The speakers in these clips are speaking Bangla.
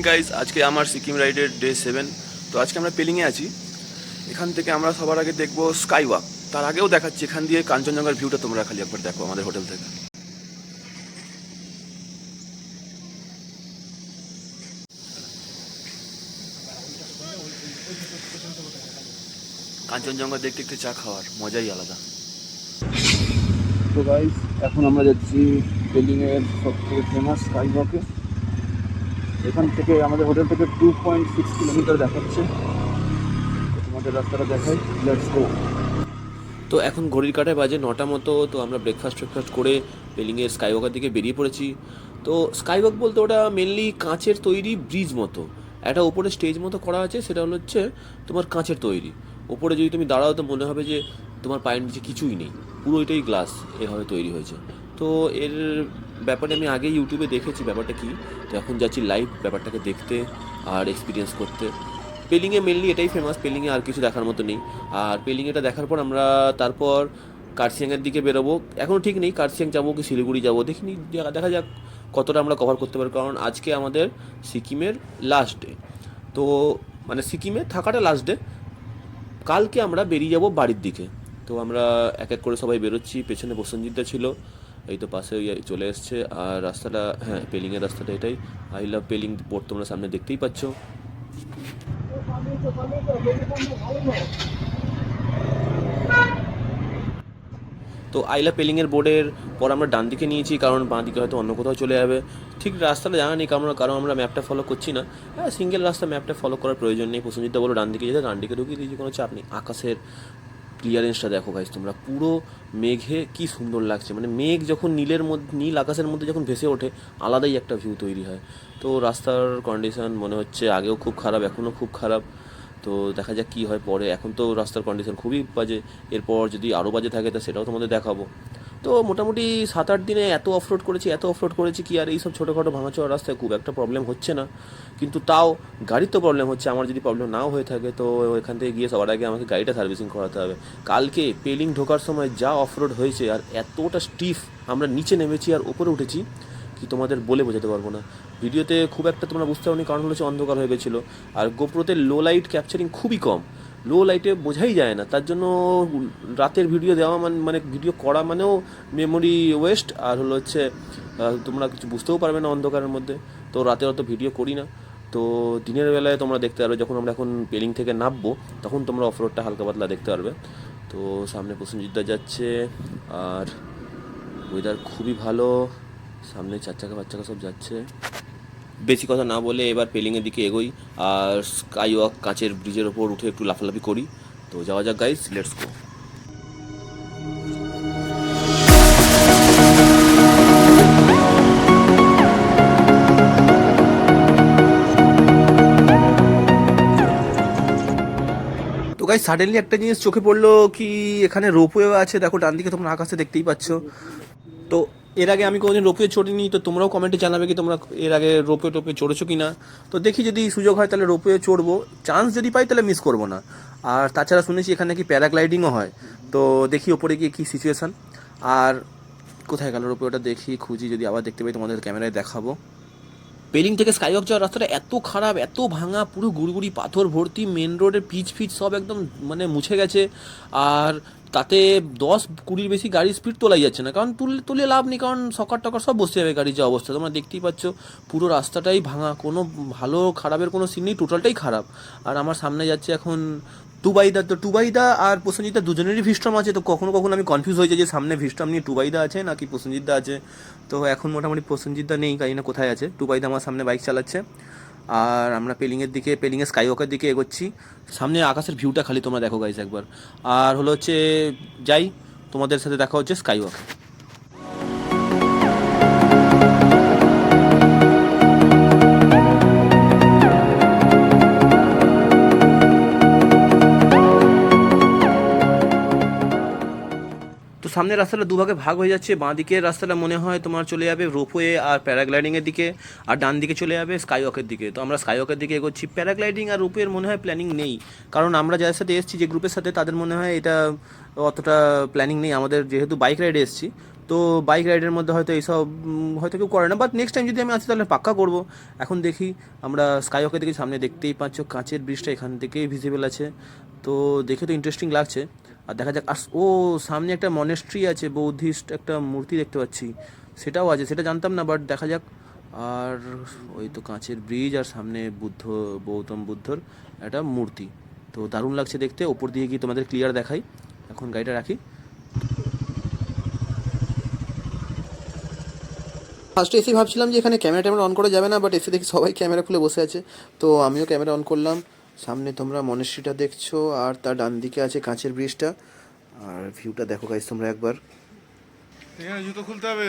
গাইজ, আজকে আমার সিকিম রাইডের ডে 7। তো আজকে আমরা পেলিংয়ে আছি। এখান থেকে আমরা সবার আগে দেখবো স্কাই ওয়াক। তার আগেও দেখাচ্ছি এখান দিয়ে কাঞ্চনজঙ্ঘার ভিউটা তোমরা খালি একবার দেখো আমাদের হোটেল থেকে। কাঞ্চনজঙ্ঘা দেখতে দেখতে চা খাওয়ার মজাই আলাদা। তো গাইজ, এখন আমরা যাচ্ছি পেলিংয়ের সবথেকে ফেমাস স্কাই ওয়াকে। এখান থেকে আমাদের হোটেল থেকে 2.6 কিলোমিটার দেখাচ্ছে। তোমাদের রাস্তাটা দেখাই, লেটস গো। তো এখন ঘড়ির কাঁটায় বাজে 9টা মতো। তো আমরা ব্রেকফাস্ট করে পেলিংয়ের স্কাই ওয়াকের দিকে বেরিয়ে পড়েছি। তো স্কাই ওয়াক বলতে ওটা মেনলি কাঁচের তৈরি ব্রিজ মতো, একটা ওপরে স্টেজ মতো করা আছে। সেটা হচ্ছে তোমার কাঁচের তৈরি। ওপরে যদি তুমি দাঁড়াও তো মনে হবে যে তোমার পায়ের নিচে কিছুই নেই, পুরো এটাই গ্লাস এভাবে তৈরি হয়েছে। তো এর ব্যাপারে আমি আগে ইউটিউবে দেখেছি ব্যাপারটা কি। তো এখন যাচ্ছি লাইভ ব্যাপারটাকে দেখতে আর এক্সপিরিয়েন্স করতে। পেলিংয়ে মেনলি এটাই ফেমাস, পেলিংয়ে আর কিছু দেখার মতো নেই। আর পেলিং এটা দেখার পর আমরা তারপর কার্শিয়াংয়ের দিকে বেরোবো। এখনও ঠিক নেই কার্শিয়াং যাবো কি শিলিগুড়ি যাবো, দেখিনি, দেখা যাক কতটা আমরা কভার করতে পারি। কারণ আজকে আমাদের সিকিমের লাস্ট ডে। তো মানে সিকিমে থাকাটা লাস্ট ডে। কালকে আমরা বেরিয়ে যাব বাড়ির দিকে। তো আমরা এক এক করে সবাই বেরোচ্ছি। পেছনে প্রসেনজিৎদা ছিল, এই তো পাশে চলে এসছে। আর রাস্তাটা, হ্যাঁ, পেলিংয়ের রাস্তাটা এটাই। আই লাভ পেলিং বোর্ড তোমরা সামনে দেখতেই পাচ্ছ। তো আইলা পেলিংয়ের বোর্ডের পর আমরা ডান দিকে নিয়েছি, কারণ বাঁ দিকে হয়তো অন্য কোথাও চলে যাবে। ঠিক রাস্তাটা জানা নেই, কারণ আমরা ম্যাপটা ফলো করছি না। হ্যাঁ, সিঙ্গেল রাস্তা, ম্যাপটা ফলো করার প্রয়োজন নেই। প্রসেনজিৎদা বলো ডান দিকে যেতে, ডান দিকে ঢুকিয়ে দিয়েছি, কোনো চাপ নেই। আকাশের ক্লিয়ারেন্সটা দেখো গাইস তোমরা, পুরো মেঘে কি সুন্দর লাগছে। মানে মেঘ যখন নীল আকাশের মধ্যে যখন ভেসে ওঠে, আলাদাই একটা ভিউ তৈরি হয়। তো রাস্তার কন্ডিশন মনে হচ্ছে আগেও খুব খারাপ, এখনও খুব খারাপ। তো দেখা যাক কী হয় পরে। এখন তো রাস্তার কন্ডিশন খুবই বাজে, এরপর যদি আরও বাজে থাকে তা সেটাও তোমাদের দেখাবো। তো মোটামুটি 7-8 দিনে এত অফরোড করেছি কি আর এইসব ছোটোখাটো ভাঙাচোরা রাস্তায় খুব একটা প্রবলেম হচ্ছে না। কিন্তু তাও গাড়ির তো প্রবলেম হচ্ছে। আমার যদি প্রবলেম নাও হয়ে থাকে তো এখান থেকে গিয়ে সবার আগে আমাকে গাড়িটা সার্ভিসিং করাতে হবে। কালকে পেলিং ঢোকার সময় যা অফরোড হয়েছে, আর এতটা স্টিফ, আমরা নিচে নেমেছি আর ওপরে উঠেছি, কি তোমাদের বলে বোঝাতে পারবো না। ভিডিওতে খুব একটা তোমরা বুঝতে পারোনি, কারণ হচ্ছে অন্ধকার হয়ে গেছিলো। আর গোপ্রোতে লো লাইট ক্যাপচারিং খুবই কম, লো লাইটে বোঝাই যায় না। তার জন্য রাতের ভিডিও দেওয়া মানে ভিডিও করা মানেও মেমোরি ওয়েস্ট, আর হচ্ছে তোমরা কিছু বুঝতেও পারবে না অন্ধকারের মধ্যে। তো রাতে অত ভিডিও করি না। তো দিনের বেলায় তোমরা দেখতে পারবে, যখন আমরা এখন পেলিং থেকে নামবো তখন তোমরা অফরোডটা হালকা পাতলা দেখতে পারবে। তো সামনে প্রসেনজিৎদা যাচ্ছে, আর ওয়েদার খুবই ভালো। সামনে 4 চাকা 5 চাকা সব যাচ্ছে। বেশি কথা না বলে এবার পেলিংয়ের দিকে এগোই, আর স্কাই ওয়াক কাঁচের ব্রিজের ওপর উঠে একটু লাফালাফি করি। তো যাওয়া যাক গাইস, লেটস গো। তো গাইস, সাডেনলি একটা জিনিস চোখে পড়লো কি, এখানে রোপওয়ে আছে। দেখো ডান দিকে তোমরা আকাশে দেখতেই পাচ্ছ। তো এর আগে আমি কোনোদিন রোপওয়ে চড়িনি, তো তোমরাও কমেন্টে জানাবে কি তোমরা এর আগে রোপওয়ে চড়েছো কি না। তো দেখি যদি সুযোগ হয় তাহলে রোপওয়ে চড়বো, চান্স যদি পাই তাহলে মিস করবো না। আর তাছাড়া শুনেছি এখানে কি প্যারাগ্লাইডিংও হয়। তো দেখি ওপরে গিয়ে কী সিচুয়েশান। আর কোথায় গেল রোপওয়েটা, দেখি খুঁজি, যদি আবার দেখতে পাই তোমাদের ক্যামেরায় দেখাবো। পেলিং থেকে স্কাইওয়াক যাওয়ার রাস্তাটা এত খারাপ, এত ভাঙা, পুরো গুড়গুড়ি পাথর ভর্তি, মেন রোডের পিচ সব একদম মানে মুছে গেছে। আর তাতে 10-20 বেশি গাড়ির স্পিড তোলাই যাচ্ছে না, কারণ তুলে লাভ নেই, কারণ সকার টকার সব বসতে যাবে গাড়ির যে অবস্থা তোমরা দেখতেই পাচ্ছ। পুরো রাস্তাটাই ভাঙা, কোনো ভালো খারাপের কোনো সিন নেই, টোটালটাই খারাপ। আর আমার সামনে যাচ্ছে এখন টুবাইদা আর প্রসেনজিৎদা দুজনেরই ভিস্ট্রম আছে। তো কখনো আমি কনফিউজ হয়ে যাই যে সামনে ভিস্ট্রম নিয়ে টুবাইদা আছে নাকি প্রসেনজিৎদা আছে। তো এখন মোটামুটি প্রসেনজিৎদা নেই, জানি না কোথায় আছে। টুবাইদা আমার সামনে বাইক চালাচ্ছে, আর আমরা পেলিংয়ের স্কাইওয়াকের দিকে এগোচ্ছি। সামনে আকাশের ভিউটা খালি তোমরা দেখো গাইস একবার। আর হচ্ছে যাই, তোমাদের সাথে দেখা হচ্ছে স্কাইওয়াকে। তো সামনের রাস্তাটা দুভাগে ভাগ হয়ে যাচ্ছে। বাঁ দিকের রাস্তাটা মনে হয় তোমার চলে যাবে রোপওয়ে আর প্যারাগ্লাইডিংয়ের দিকে, আর ডান দিকে চলে যাবে স্কাইওয়াকের দিকে। তো আমরা স্কাইওয়াকের দিকে এগোচ্ছি। প্যারাগ্লাইডিং আর রোপওয়ের মনে হয় প্ল্যানিং নেই, কারণ আমরা যাদের সাথে এসেছি, যে গ্রুপের সাথে, তাদের মনে হয় এটা অতটা প্ল্যানিং নেই। আমাদের যেহেতু বাইক রাইডে এসেছি, তো বাইক রাইডের মধ্যে হয়তো এইসব হয়তো কেউ করে না, বাট নেক্সট টাইম যদি আমি আসি তাহলে পাক্কা করবো। এখন দেখি আমরা স্কাইওয়াকে দেখি, সামনে দেখতেই পাচ্ছ কাঁচের ব্রিজটা এখান থেকেই ভিজিবল আছে, তো দেখে তো ইন্টারেস্টিং লাগছে। আর দেখা যাক। আর ও সামনে একটা মনেস্ট্রি আছে, বৌদ্ধিস্ট একটা মূর্তি দেখতে পাচ্ছি, সেটাও আছে, সেটা জানতাম না, বাট দেখা যাক। আর ওই তো কাঁচের ব্রিজ আর সামনে গৌতম বুদ্ধর একটা মূর্তি, তো দারুণ লাগছে দেখতে। ওপর দিয়ে গিয়ে তোমাদের ক্লিয়ার দেখাই। এখন গাড়িটা রাখি। ফার্স্টে এসে ভাবছিলাম যে এখানে ক্যামেরা অন করা যাবে না, বাট এসে দেখি সবাই ক্যামেরা খুলে বসে আছে, তো আমিও ক্যামেরা অন করলাম। সামনে তোমরা মনেস্ট্রিটা দেখছো, আর তার ডান দিকে আছে কাঁচের ব্রিজটা। আর ভিউটা দেখো গাইস তোমরা একবার। জুতো খুলতে হবে।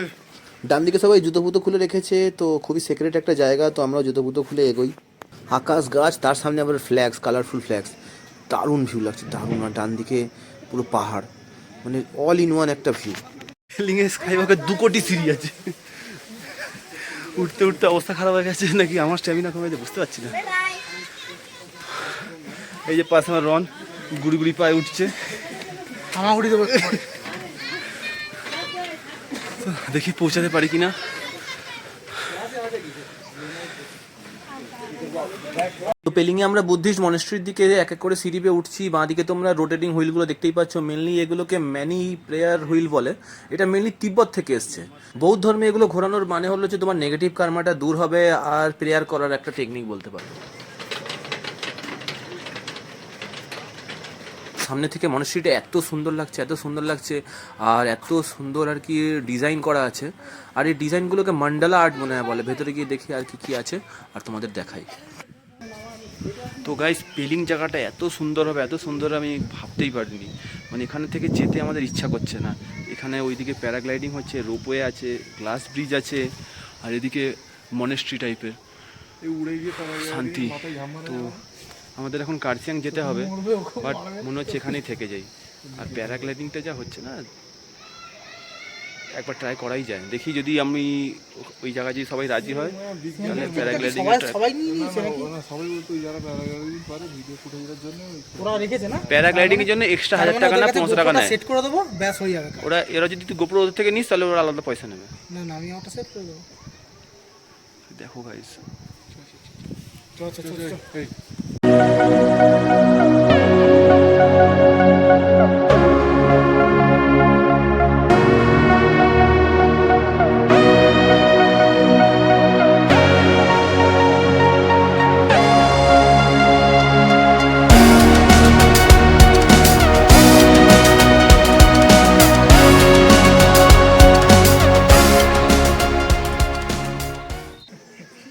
ডান দিকে সবাই জুতো ফুতো খুলে রেখেছে, তো খুবই সিক্রেট একটা জায়গা, তো আমরাও জুতো ফুতো খুলে এগোই। আকাশ, গাছ, তার সামনে আবার ফ্ল্যাগস, কালারফুল ফ্ল্যাগস, দারুণ ভিউ লাগছে, দারুণ। আর ডান দিকে পুরো পাহাড়, মানে অল ইন ওয়ান একটা ভিউ। লিঙ্গে স্কাইওয়াকে 2 কোটি সিঁড়ি আছে, উঠতে উঠতে অবস্থা খারাপ হয়ে গেছে, নাকি আমার স্ট্যামিনা কমে গেছে বুঝতে পারছি না। এই যে পাশে আমার রন গুড়ি গুড়ি পায়ে উঠছে, আমার উঠে দেবো। দেখি পৌঁছাতে পারি কিনা। তো পেলিংয়ে আমরা বুদ্ধিস্ট মনেস্ট্রির দিকে এক এক করে সিঁড়ি বেয়ে উঠছি। বাঁ দিকে তোমরা রোটেটিং হুইলগুলো দেখতেই পাচ্ছ, মেনলি এগুলোকে ম্যানি প্রেয়ার হুইল বলে। এটা মেনলি তিব্বত থেকে এসছে। বৌদ্ধ ধর্মে এগুলো ঘোরানোর মানে হলো যে তোমার নেগেটিভ কার্মাটা দূর হবে আর প্রেয়ার করার একটা টেকনিক বলতে পারো। সামনে থেকে মনেস্ট্রিটা এত সুন্দর লাগছে, এত সুন্দর লাগছে, আর এত সুন্দর আর কি ডিজাইন করা আছে। আর এই ডিজাইনগুলোকে মান্ডালা আর্ট মনে হয় বলে। ভেতরে গিয়ে দেখি আর কি কি আছে আর তোমাদের দেখাই। তো গাইস, পেলিং জায়গাটা এত সুন্দর হবে, এত সুন্দর আমি ভাবতেই পারিনি। মানে এখানে থেকে যেতে আমাদের ইচ্ছা করছে না। এখানে ওইদিকে প্যারাগ্লাইডিং হচ্ছে, রোপওয়ে আছে, গ্লাস ব্রিজ আছে, আর এদিকে মনেস্ট্রি টাইপের শান্তি। তো আমাদের এখন কার্সিয়াং যেতে হবে, বাট মনে হচ্ছে এখানেই থেকে যাই। আর প্যারাগ্লাইডিংটা যা হচ্ছে না, একবার ট্রাই করাই যায়। দেখি যদি আমি ওই জায়গায় যদি সবাই রাজি হয় তাহলে প্যারাগ্লাইডিং প্যারাগ্লাইডিং এর জন্য এক্সট্রা 1000 টাকা না 500 টাকা নেয়, সেট করে দেবো, ব্যাস হয়ে যাবে। ওরা এরা যদি তুই গোপ্রো ওদের থেকে নিস তাহলে ওরা আলাদা পয়সা নেবে। না না, আমি ওটা সেট করে দেবো। দেখো গাইস, চল চল চল।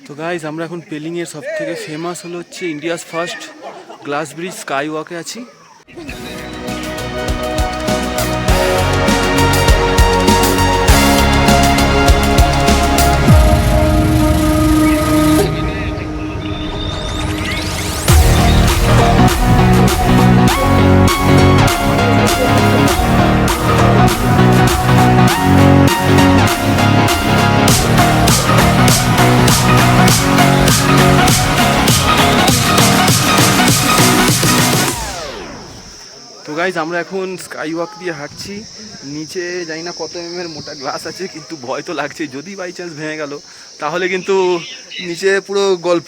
তো গাইস, আমরা এখন পেলিংয়ের সব থেকে ফেমাস হলো হচ্ছে India's first glass bridge sky ওয়াকে আছি। তো গাইজ, আমরা এখন স্কাই ওয়াক দিয়ে হাঁটছি। নিচে জানি না কত এর মোটা গ্লাস আছে, কিন্তু ভয় তো লাগছে, যদি বাই চান্স ভেঙে গেল তাহলে কিন্তু নিচে পুরো গল্প।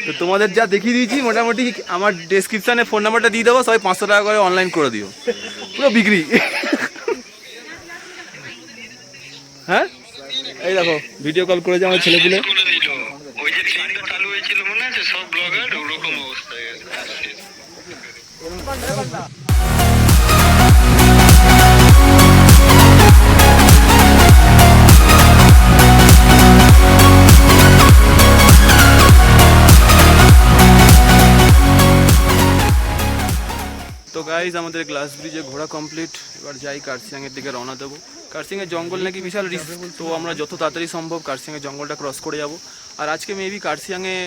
তো তোমাদের যা দেখিয়ে দিয়েছি, মোটামুটি আমার ডেসক্রিপশানে ফোন নাম্বারটা দিয়ে দেবো, সবাই 500 টাকা করে অনলাইন করে দিও, পুরো বিক্রি। হ্যাঁ, এই দেখো ভিডিও কল করেছে আমার ছেলেপুলে। ওই যে ট্রেনটা চালু হয়েছিল মনে আছে, সব ব্লগার ওরকম অবস্থা হয়ে গেছে। তো গাইজ, আমাদের গ্লাস ব্রিজে ঘোরা কমপ্লিট। এবার যাই কার্সিয়াংয়ের দিকে রওনা দেবো। কার্সিয়াংয়ের জঙ্গল নাকি বিশাল রিস্ক, তো আমরা যত তাড়াতাড়ি সম্ভব কার্সিয়াংয়ের জঙ্গলটা ক্রস করে যাব। আর আজকে মেবি কার্সিয়াংয়ে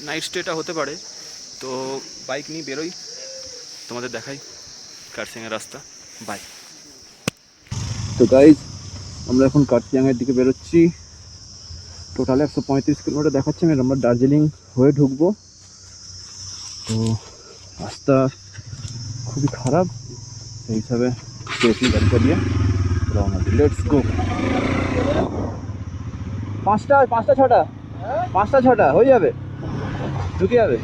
নাইট স্টেটা হতে পারে, তো বাইক নিয়ে বেরোই, তোমাদের দেখাই কার্সিয়াংয়ের রাস্তা। বাই। তো গাইজ, আমরা এখন কার্সিয়াংয়ের দিকে বেরোচ্ছি। টোটাল 135 কিলোমিটার দেখাচ্ছে। আমরা দার্জিলিং হয়ে ঢুকবো। তো রাস্তা খুবই খারাপ, সেই হিসাবে পেয়েছি গাড়িটা দিয়ে। তো রওনা দিই, লেটস গো। 5টা 6টা 5টা 6টা হয়ে যাবে, ঢুকে যাবে।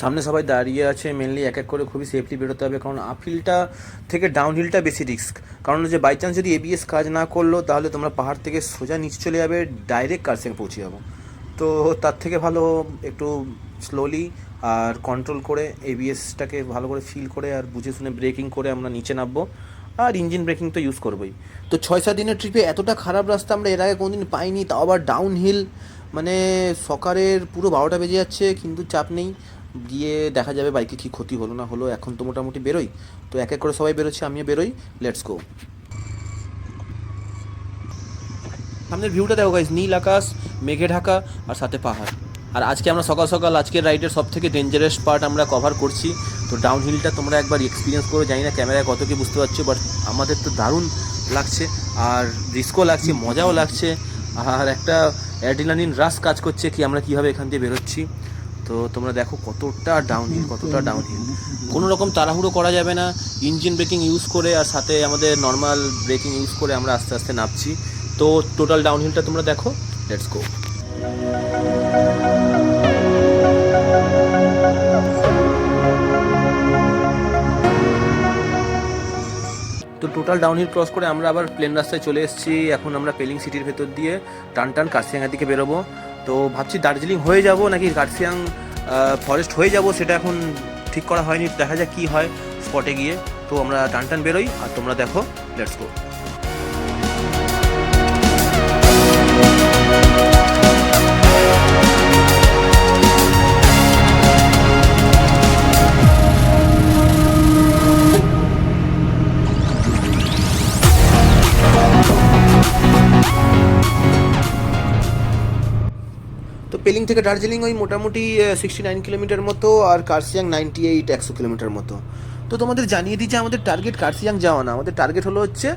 সামনে সবাই দাঁড়িয়ে আছে, মেনলি এক এক করে খুবই সেফলি বেরোতে হবে, কারণ আপহিলটা থেকে ডাউনহিলটা বেশি রিস্ক। কারণ যে বাই চান্স যদি এবিএস কাজ না করলো তাহলে তোমরা পাহাড় থেকে সোজা নিচে চলে যাবে, ডাইরেক্ট কার্সিয়াং পৌঁছে যাবো। তো তার থেকে ভালো একটু স্লোলি আর কন্ট্রোল করে এবিএসটাকে ভালো করে ফিল করে আর বুঝে শুনে ব্রেকিং করে আমরা নিচে নামবো, আর ইঞ্জিন ব্রেকিং তো ইউজ করবোই। তো 6-7 দিনের ট্রিপে এতটা খারাপ রাস্তা আমরা এর আগে কোনোদিন পাইনি, তাও আবার ডাউনহিল। মানে সকালের পুরো 12টা বেজে যাচ্ছে, কিন্তু চাপ নেই, গিয়ে দেখা যাবে বাইকে কী ক্ষতি হলো না হলো। এখন তো মোটামুটি বেরোই, তো এক এক করে সবাই বেরোচ্ছে, আমিও বেরোই, লেটস গো। সামনের ভিউটা দেখো গাইস, নীল আকাশ, মেঘে ঢাকা আর সাথে পাহাড়। আর আজকে আমরা সকাল সকাল আজকের রাইডের সব থেকে ডেঞ্জারাস পার্ট আমরা কভার করছি। তো ডাউনহিলটা তোমরা একবার এক্সপিরিয়েন্স করে, জানি না ক্যামেরায় কত কি বুঝতে পারছো, বাট আমাদের তো দারুণ লাগছে, আর রিস্কও লাগছে, মজাও লাগছে, আর একটা অ্যাড্রিনালিন রাশ কাজ করছে কি আমরা কীভাবে এখান দিয়ে বেরোচ্ছি। তো তোমরা দেখো কতটা ডাউনহিল, কোনো রকম তাড়াহুড়ো করা যাবে না, ইঞ্জিন ব্রেকিং ইউজ করে আর সাথে আমাদের নর্মাল ব্রেকিং ইউজ করে আমরা আস্তে আস্তে নামছি। তো টোটাল ডাউনহিলটা তোমরা দেখো, লেটস গো। তো টোটাল ডাউনহিল ক্রস করে আমরা আবার প্লেন রাস্তায় চলে এসেছি। এখন আমরা পেলিং সিটির ভেতর দিয়ে টান কার্সিয়াংয়ের দিকে বেরোবো। তো ভাবছি দার্জিলিং হয়ে যাব নাকি কার্সিয়াং ফরেস্ট হয়ে যাব, সেটা এখন ঠিক করা হয়নি, দেখা যাক কী হয় স্পটে গিয়ে। তো আমরা টান বেরোই, আর তোমরা দেখো, লেটস গো। তো পেলিং থেকে দার্জিলিং ওই মোটামুটি 69 কিলোমিটার মতো, আর কার্সিয়াং 100 কিলোমিটার মতো। তো তোমাদের জানিয়ে দিই যে আমাদের টার্গেট কার্সিয়াং যাওয়া না, আমাদের টার্গেট হলো হচ্ছে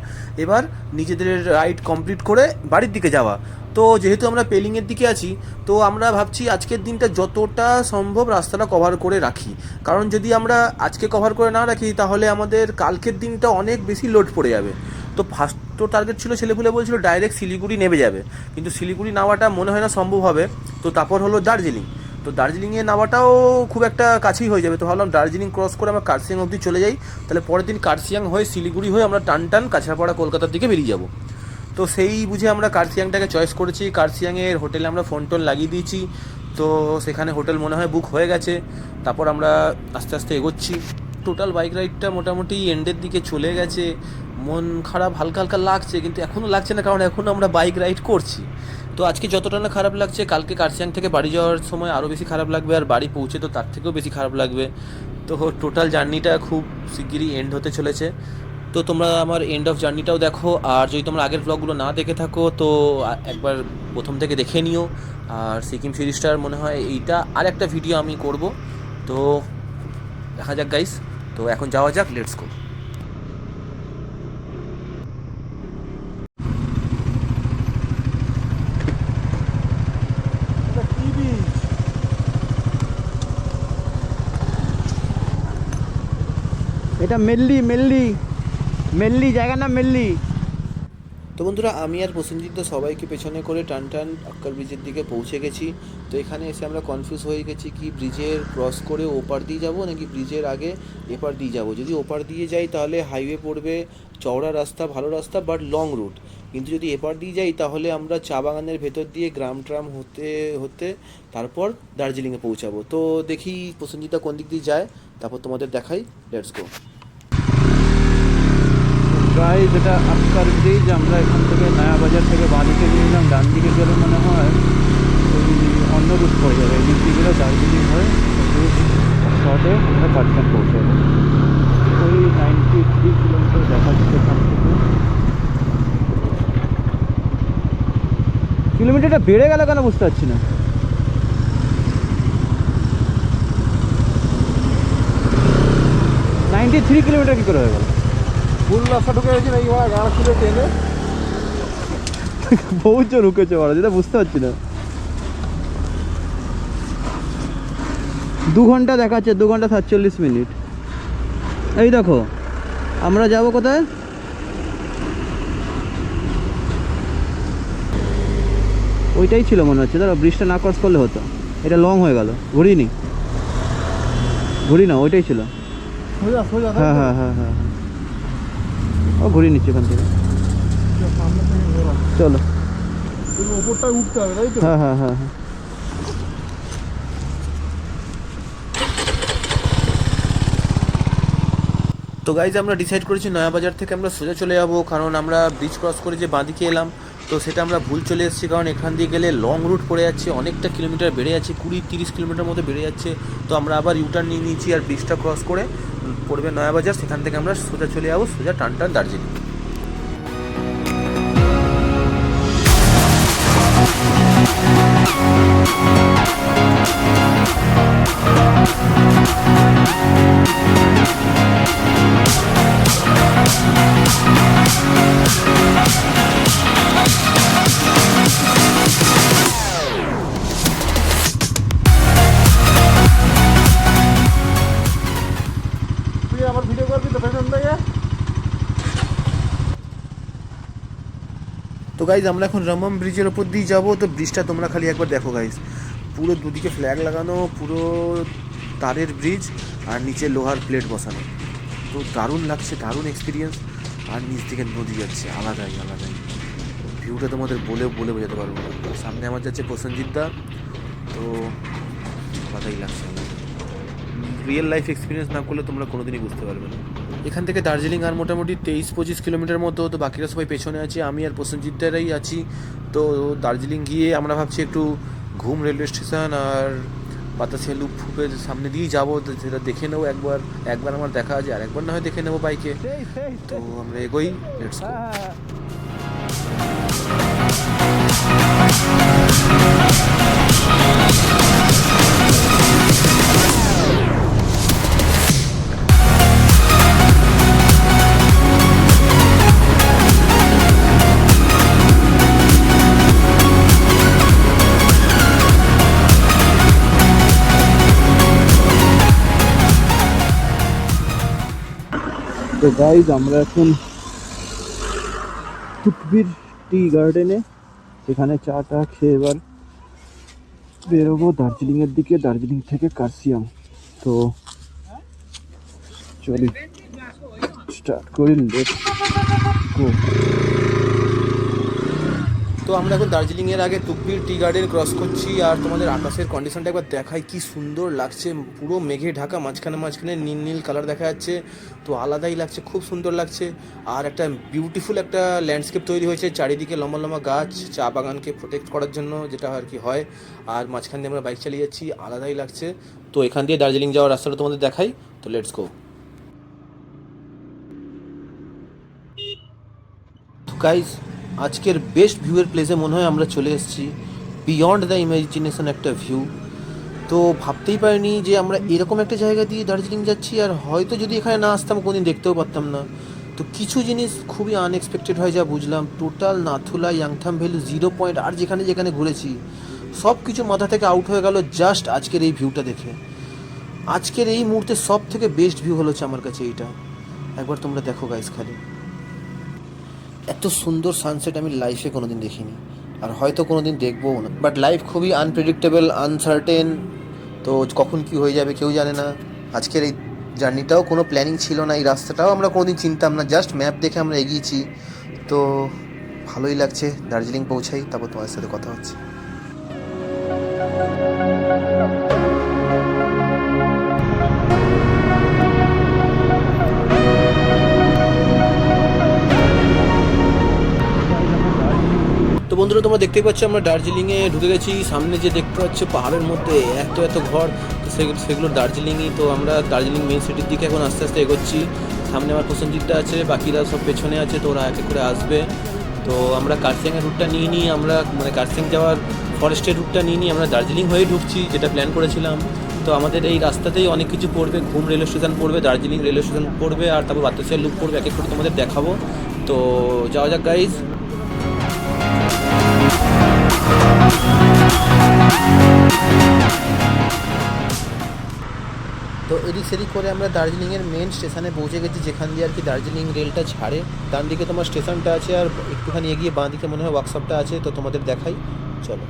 এবার নিজেদের রাইড কমপ্লিট করে বাড়ির দিকে যাওয়া। তো যেহেতু আমরা পেলিংয়ের দিকে আছি, তো আমরা ভাবছি আজকের দিনটা যতটা সম্ভব রাস্তাটা কভার করে রাখি, কারণ যদি আমরা আজকে কভার করে না রাখি তাহলে আমাদের কালকের দিনটা অনেক বেশি লোড পড়ে যাবে। তো ফার্স্ট তো টার্গেট ছিল, ছেলেপুলে বলছিল ডাইরেক্ট শিলিগুড়ি নেমে যাবে, কিন্তু শিলিগুড়ি নামাটা মনে হয় না সম্ভব হবে। তো তারপর হলো দার্জিলিং, তো দার্জিলিংয়ে নামাটাও খুব একটা কাছেই হয়ে যাবে। তো ভাবলাম দার্জিলিং ক্রস করে আমরা কার্সিয়াং অবধি চলে যাই, তাহলে পরের দিন কার্সিয়াং হয়ে শিলিগুড়ি হয়ে আমরা টান কাছাড়পাড়া কলকাতার দিকে বেরিয়ে যাব। তো সেই বুঝে আমরা কার্সিয়াংটাকে চয়েস করেছি। কার্সিয়াংয়ের হোটেলে আমরা ফোন লাগিয়ে দিয়েছি, তো সেখানে হোটেল মনে হয় বুক হয়ে গেছে। তারপর আমরা আস্তে আস্তে এগোচ্ছি। টোটাল বাইক রাইডটা মোটামুটি এন্ডের দিকে চলে গেছে, মন খারাপ হালকা হালকা লাগছে, কিন্তু এখনও লাগছে না, কারণ এখনও আমরা বাইক রাইড করছি। তো আজকে যতটা না খারাপ লাগছে, কালকে কার্সিয়াং থেকে বাড়ি যাওয়ার সময় আরও বেশি খারাপ লাগবে, আর বাড়ি পৌঁছে তো তার থেকেও বেশি খারাপ লাগবে। তো টোটাল জার্নিটা খুব শিগগিরই এন্ড হতে চলেছে। তো তোমরা আমার এন্ড অফ জার্নিটাও দেখো, আর যদি তোমরা আগের ব্লগগুলো না দেখে থাকো তো একবার প্রথম থেকে দেখে নিও। আর সিকিম সিরিজটার মনে হয় এইটা আর একটা ভিডিও আমি করব, তো দেখা যাক গাইস। তো এখন যাওয়া যাক, লেটস গো। এটা মেল্লি জায়গার নাম মেল্লি। তো বন্ধুরা, আমি আর প্রসেনজিৎ তো সবাইকে পেছনে করে টান আক্কার ব্রিজের দিকে পৌঁছে গেছি। তো এখানে এসে আমরা কনফিউজ হয়ে গেছি কি ব্রিজের ক্রস করে ওপার দিয়ে যাব নাকি ব্রিজের আগে এপার দিয়ে যাব। যদি ওপার দিয়ে যাই তাহলে হাইওয়ে পড়বে, চওড়া রাস্তা, ভালো রাস্তা, বাট লং রুট। কিন্তু যদি এপার দিয়ে যাই তাহলে আমরা চা বাগানের ভেতর দিয়ে গ্রাম ট্রাম হতে তারপর দার্জিলিংয়ে পৌঁছাবো। তো দেখি প্রসেনজিৎটা কোন দিক দিয়ে যায়, তারপর তোমাদের দেখাই, লেটস গো। প্রায় যেটা আক্কার ব্রিজ, আমরা এখান থেকে নয়াবাজার থেকে বাঁদিকে দিয়ে নিলাম, ডান দিকে গেলে মনে হয় ওই অন্য রুট পড়ে যাবে, এই দিক দিয়ে গেলে দার্জিলিং হয়ে শর্টে আমরা কার্সিয়াং পৌঁছে যাবে। ওই 93 কিলোমিটার দেখা যাচ্ছে এখান থেকে। কিলোমিটারটা বেড়ে গেল কেন বুঝতে পারছি না। $93 কিলোমিটার কী করে হয়ে গেল? ফুল রাস্তা ঢুকে গেছি নাকি ওরা গাড়া খুলে ট্রেনে। বহু জন রুকেছে ওরা, যেটা বুঝতে পারছি না। 2 ঘন্টা দেখাচ্ছে, 2 ঘন্টা 47 মিনিট। এই দেখো আমরা যাব কোথায়? ওইটাই ছিল মনে হচ্ছে, দাঁড়া ব্রিজটা না ক্রস করলে হতো। এটা লং হয়ে গেল, ঘুরি না, ওইটাই ছিল। সোজা সোজা হ্যাঁ হ্যাঁ হ্যাঁ হ্যাঁ, ও ঘুরিয়ে নিচ্ছি এখান থেকে। সামনে থেকে ঘোরা, চলো। ওপরটায় উঠতে হবে তাই তো? হ্যাঁ হ্যাঁ হ্যাঁ হ্যাঁ। তো গাইজ আমরা ডিসাইড করেছি নয়াবাজার থেকে আমরা সোজা চলে যাব, কারণ আমরা ব্রিজ ক্রস করে যে বাঁদিকে এলাম তো সেটা আমরা ভুল চলে এসেছি, কারণ এখান দিয়ে গেলে লং রুট পড়ে যাচ্ছে, অনেকটা কিলোমিটার বেড়ে যাচ্ছে, 20-30 কিলোমিটার মতো বেড়ে যাচ্ছে। তো আমরা আবার ইউটার্ন নিয়ে নিয়েছি আর ব্রিজটা ক্রস করে পড়বে নয়াবাজার, সেখান থেকে আমরা সোজা চলে যাবো সোজা টান দার্জিলিং। তুই আমার ভিডিও করবি তো পেছন থেকে? তো গাইজ আমরা এখন রমম ব্রিজের ওপর দিয়ে যাবো। তো ব্রিজটা তোমরা খালি একবার দেখো গাইজ, পুরো দুদিকে ফ্ল্যাগ লাগানো, পুরো তারের ব্রিজ আর নিচে লোহার প্লেট বসানো। তো দারুণ লাগছে, দারুণ এক্সপিরিয়েন্স। আর নিচ থেকে নদী যাচ্ছে, আলাদাই ভিউটা তোমাদের বলে বোঝাতে পারবো না। সামনে আমার যাচ্ছে প্রসেনজিৎ দা, তো আলাদাই লাগছে। রিয়েল লাইফ এক্সপিরিয়েন্স না করলে তোমরা কোনোদিনই বুঝতে পারবে না। এখান থেকে দার্জিলিং আর মোটামুটি 23-25 কিলোমিটার মতো। তো বাকিরা সবাই পেছনে আছে, আমি আর প্রসেনজিৎদারাই আছি। তো দার্জিলিং গিয়ে আমরা ভাবছি একটু ঘুম রেলওয়ে স্টেশন আর বাতাসিয়া লুপ ফুপের সামনে দিয়েই যাবো, যেটা দেখে নেবো একবার আমার দেখা আছে, আর একবার না হয় দেখে নেবো বাইকে। তো আমরা এগোই, লেটস গো। তো গাইজ আমরা এখন তুকবির টি গার্ডেনে, সেখানে চা টা খেয়ে এবার বেরোবো দার্জিলিংয়ের দিকে, দার্জিলিং থেকে কার্সিয়াং। তো চলি স্টার্ট করি, লেটস গো। তো আমরা এখন দার্জিলিংয়ের আগে তুকবির টি গার্ডেন ক্রস করছি, আর তোমাদের আকাশের কন্ডিশনটা একবার দেখাই, কি সুন্দর লাগছে, পুরো মেঘে ঢাকা, মাঝখানে নীল কালার দেখা যাচ্ছে। তো আলাদাই লাগছে, খুব সুন্দর লাগছে। আর একটা বিউটিফুল একটা ল্যান্ডস্কেপ তৈরি হয়েছে, চারিদিকে লম্বা লম্বা গাছ, চা বাগানকে প্রোটেক্ট করার জন্য, যেটা আর কি হয়। আর মাঝখান দিয়ে আমরা বাইক চালিয়ে যাচ্ছি, আলাদাই লাগছে। তো এখান দিয়ে দার্জিলিং যাওয়ার রাস্তাটা তোমাদের দেখাই, তো লেটস গো। গাইস, আজকের বেস্ট ভিউয়ের প্লেসে মনে হয় আমরা চলে এসেছি, বিয়ন্ড দ্য ইমাজিনেশন একটা ভিউ। তো ভাবতেই পারিনি যে আমরা এরকম একটা জায়গা দিয়ে দার্জিলিং যাচ্ছি, আর হয়তো যদি এখানে না আসতাম কোনোদিন দেখতেও পারতাম না। তো কিছু জিনিস খুবই আনএক্সপেক্টেড হয় যা বুঝলাম। Total Nathula, Yumthang valley, 0 point আর যেখানে ঘুরেছি সব কিছু মাথা থেকে আউট হয়ে গেল জাস্ট আজকের এই ভিউটা দেখে। আজকের এই মুহূর্তে সব থেকে বেস্ট ভিউ হলো আমার কাছে এইটা। একবার তোমরা দেখো গাইস, খালি এত সুন্দর সানসেট আমি লাইফে কোনোদিন দেখিনি, আর হয়তো কোনোদিন দেখবও না। বাট লাইফ খুবই আনপ্রেডিক্টেবল, আনসার্টেন, তো কখন কি হয়ে যাবে কেউ জানে না। আজকের এই জার্নিটাও কোনো প্ল্যানিং ছিল না, এই রাস্তাটাও আমরা কোনোদিন চিনতাম না, জাস্ট ম্যাপ দেখে আমরা এগিয়েছি। তো ভালোই লাগছে। দার্জিলিং পৌঁছাই, তারপর তোমার সাথে কথা হচ্ছে। তো বন্ধুরা, তোমরা দেখতেই পাচ্ছ আমরা দার্জিলিংয়ে ঢুকে গেছি। সামনে যে দেখতে পাচ্ছ পাহাড়ের মধ্যে এত ঘর, তো সেগুলো দার্জিলিংই। তো আমরা দার্জিলিং মেন সিটির দিকে এখন আস্তে আস্তে এগোচ্ছি। সামনে আমার প্রসেনজিৎটা আছে, বাকিরা সব পেছনে আছে, তো ওরা এক এক করে আসবে। তো আমরা কার্সিয়াংয়ের রুটটা নিয়ে আমরা মানে কার্সিয়াং যাওয়ার ফরেস্টের রুটটা নিয়ে আমরা দার্জিলিং হয়ে ঢুকছি, যেটা প্ল্যান করেছিলাম। তো আমাদের এই রাস্তাতেই অনেক কিছু পড়বে, ঘুম রেলওয়ে স্টেশন পড়বে, দার্জিলিং রেলওয়ে স্টেশন পড়বে, আর তারপর বাতাসিয়া লুপ পড়বে, এক এক করে তোমাদের দেখাবো। তো যাওয়া যাক গাইজ। এদিক সেদিক করে আমরা দার্জিলিংয়ের মেন স্টেশনে পৌঁছে গেছি, যেখান দিয়ে আর কি দার্জিলিং রেলটা ছাড়ে। ডান দিকে তোমার স্টেশনটা আছে, আর একটুখানি এগিয়ে বাঁ দিকে মনে হয় ওয়ার্কশপটা আছে, তো তোমাদের দেখাই, চলো।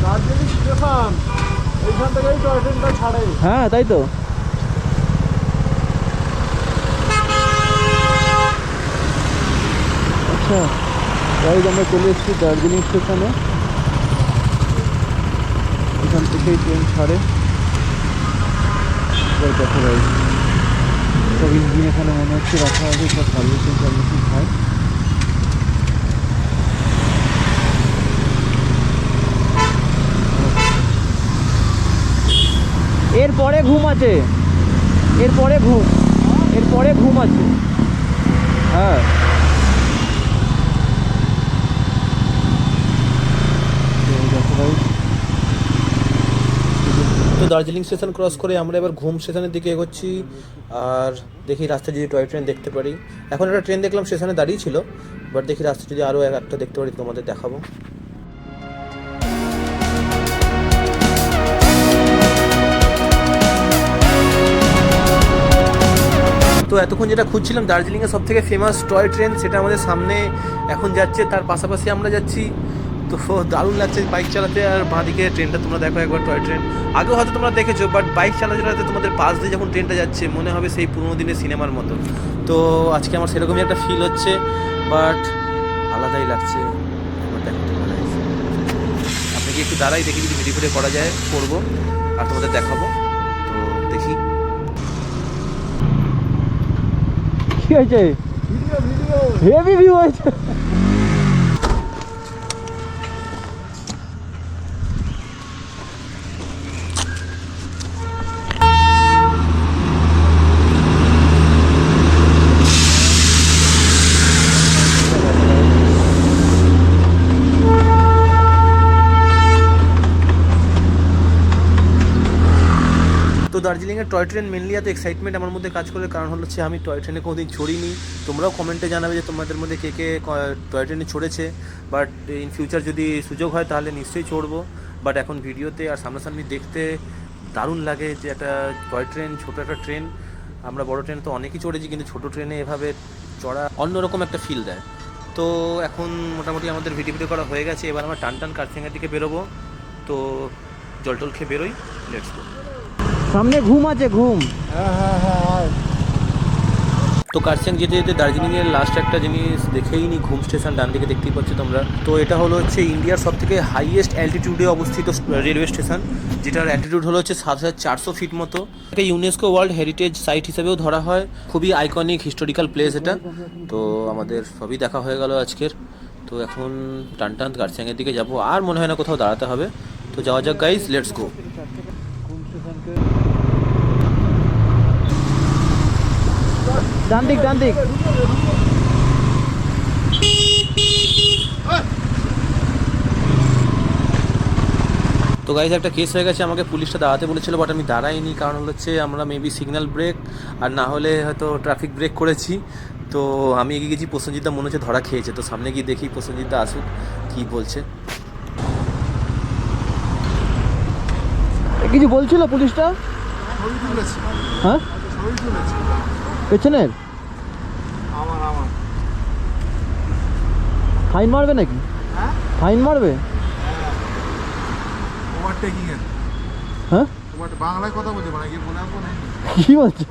দার্জিলিং স্টেশন, এইখান থেকেই টয় ট্রেনটা ছাড়ে। হ্যাঁ তাই তো। আচ্ছা গাইজ, আমরা চলে এসেছি দার্জিলিং স্টেশনে, এখান থেকেই ট্রেন ছাড়ে। এবার দেখো গাইজ, সব ইঞ্জিন এখানে মনে হচ্ছে রাখা আছে, সব সার্ভিসিং হয়। এরপরে ঘুম আছে, এরপরে ঘুম আছে। হ্যাঁ তো দার্জিলিং স্টেশন ক্রস করে আমরা এবার ঘুম স্টেশনের দিকে এগোচ্ছি, আর দেখি রাস্তায় যদি টয় ট্রেন দেখতে পারি। এখন একটা ট্রেন দেখলাম স্টেশনে দাঁড়িয়ে ছিল, বাট দেখি রাস্তায় যদি আরও একটা দেখতে পারি তোমাদের দেখাবো। তো এতক্ষণ যেটা খুঁজছিলাম দার্জিলিংয়ের সব থেকে ফেমাস টয় ট্রেন, সেটা আমাদের সামনে এখন যাচ্ছে, তার পাশাপাশি আমরা যাচ্ছি। তো দারুণ লাগছে বাইক চালাতে। আর বাঁদিকে ট্রেনটা তোমরা দেখো একবার, টয় ট্রেন আগেও হয়তো তোমরা দেখেছো, বাট বাইক চালাতে চালাতে তোমাদের পাশ দিয়ে যখন ট্রেনটা যাচ্ছে মনে হবে সেই পুরোনো দিনের সিনেমার মতো। তো আজকে আমার সেরকমই একটা ফিল হচ্ছে, বাট আলাদাই লাগছে। এবার দেখো তোমরা, আপনাকে একটু দাঁড়াই, দেখি যদি ভিডিও করা যায় করবো, আর তোমাদের দেখাবো। তো দেখি কি হয়েছে, ভিডিও হেভি ভিউ হয়েছে। তো দার্জিলিংয়ের টয় ট্রেন মেনলি এত এক্সাইটমেন্ট আমার মধ্যে কাজ করে, কারণ হচ্ছে আমি টয় ট্রেনে কোনোদিন চড়িনি। তোমরাও কমেন্টে জানাবে যে তোমাদের মধ্যে কে কে টয় ট্রেনে চড়েছে, বাট ইন ফিউচার যদি সুযোগ হয় তাহলে নিশ্চয়ই চড়বো। বাট এখন ভিডিওতে আর সামনাসামনি দেখতে দারুণ লাগে যে একটা টয় ট্রেন, ছোটো একটা ট্রেন। আমরা বড় ট্রেন তো অনেকই চড়েছি, কিন্তু ছোটো ট্রেনে এভাবে চড়া অন্যরকম একটা ফিল দেয়। তো এখন মোটামুটি আমাদের ভিডিও করা হয়ে গেছে, এবার আমরা টান কার্সিয়াংয়ের দিকে বেরোবো। তো জল টল খেয়ে বেরোই, লেটস গো। সামনে ঘুম আছে, ঘুম। হ্যাঁ হ্যাঁ হ্যাঁ। তো কার্সিয়াং যেতে যেতে দার্জিলিংয়ের লাস্ট একটা জিনিস দেখেই নি, ঘুম স্টেশন ডান দিকে দেখতেই পাচ্ছ তোমরা। তো এটা হলো হচ্ছে ইন্ডিয়ার সব থেকে হাইয়েস্ট অ্যালটিটিউডে অবস্থিত রেলওয়ে স্টেশন, যেটার অ্যালটিটিউড হলো হচ্ছে ৭,৪০০ ফিট মতো। এটা ইউনেস্কো ওয়ার্ল্ড হেরিটেজ সাইট হিসেবেও ধরা হয়, খুবই আইকনিক হিস্টোরিক্যাল প্লেস এটা। তো আমাদের সবই দেখা হয়ে গেল আজকের। তো এখন টান কার্সিয়াংয়ের দিকে যাব, আর মনে হয় না কোথাও দাঁড়াতে হবে। তো যাওয়া যাক গাইজ, লেটস গো। ডান দিক। তো গাইজ একটা কেস হয়ে গেছে, আমাকে পুলিশটা দাঁড়াতে বলেছিল, বাট আমি দাঁড়াইনি, কারণ হচ্ছে আমরা মেবি সিগন্যাল ব্রেক আর না হলে হয়তো ট্রাফিক ব্রেক করেছি। তো আমি এগিয়ে গেছি, প্রসেনজিৎদা মনে হচ্ছে ধরা খেয়েছে। তো সামনে গিয়ে দেখি প্রসেনজিৎদা আসুক, কী বলছে। কিছু বলছিল পুলিশটা? ছবি তুলেছি, হ্যাঁ ছবি তুলেছি পেছনের। আমার ফাইন মারবে নাকি? হ্যাঁ ফাইন মারবে? ওভারটেকিং এর। হ্যাঁ তোমার বাংলায় কথা বলতে পারে, গিয়ে বলে আসবো না কি বলছে?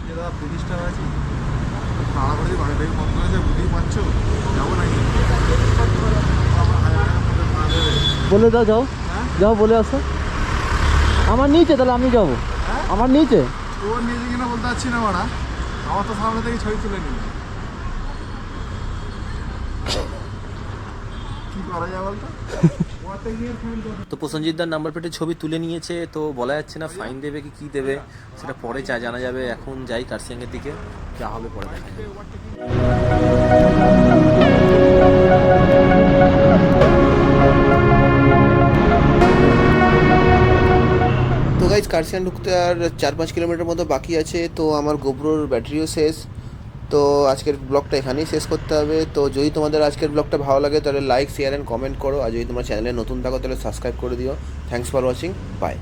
যে দাদা পুলিশটা হয়েছে, তাড়াতাড়ি বাড়িটাকে বন্ধ হয়েছে, বুঝতেই পারছো, যাবো নাকি? বলে দাও, যাও হ্যাঁ? যাও বলে আসো। আমার নিচে, তাহলে আমি যাবো। হ্যাঁ? আমার নিচে। তোর নিজে কিনা বলতে পারছি না মারা, আমার তো সামনে থেকে ছবি তুলে নিল। কি করা যায় বলতো? তো প্রসেনজিৎদার নাম্বার প্লেটের ছবি তুলে নিয়েছে, তো বলা যাচ্ছে না ফাইন দেবে কি দেবে, সেটা পরে জানা যাবে। এখন যাই কার্সিয়াংয়ের দিকে, যা হবে পরে দেখা যাবে। তো গাইজ কার্সিয়াং ঢুকতে আর 4-5 কিলোমিটার মতো বাকি আছে, তো আমার গোপ্রোর ব্যাটারিও শেষ। তো আজকের ব্লগটা এখানেই শেষ করতে হবে। তো যদি তোমাদের আজকের ব্লগটা ভালো লাগে তাহলে লাইক, শেয়ার অ্যান্ড কমেন্ট করো, আর যদি তোমার চ্যানেলে নতুন থাকো তাহলে সাবস্ক্রাইব করে দিও। Thanks for watching, by.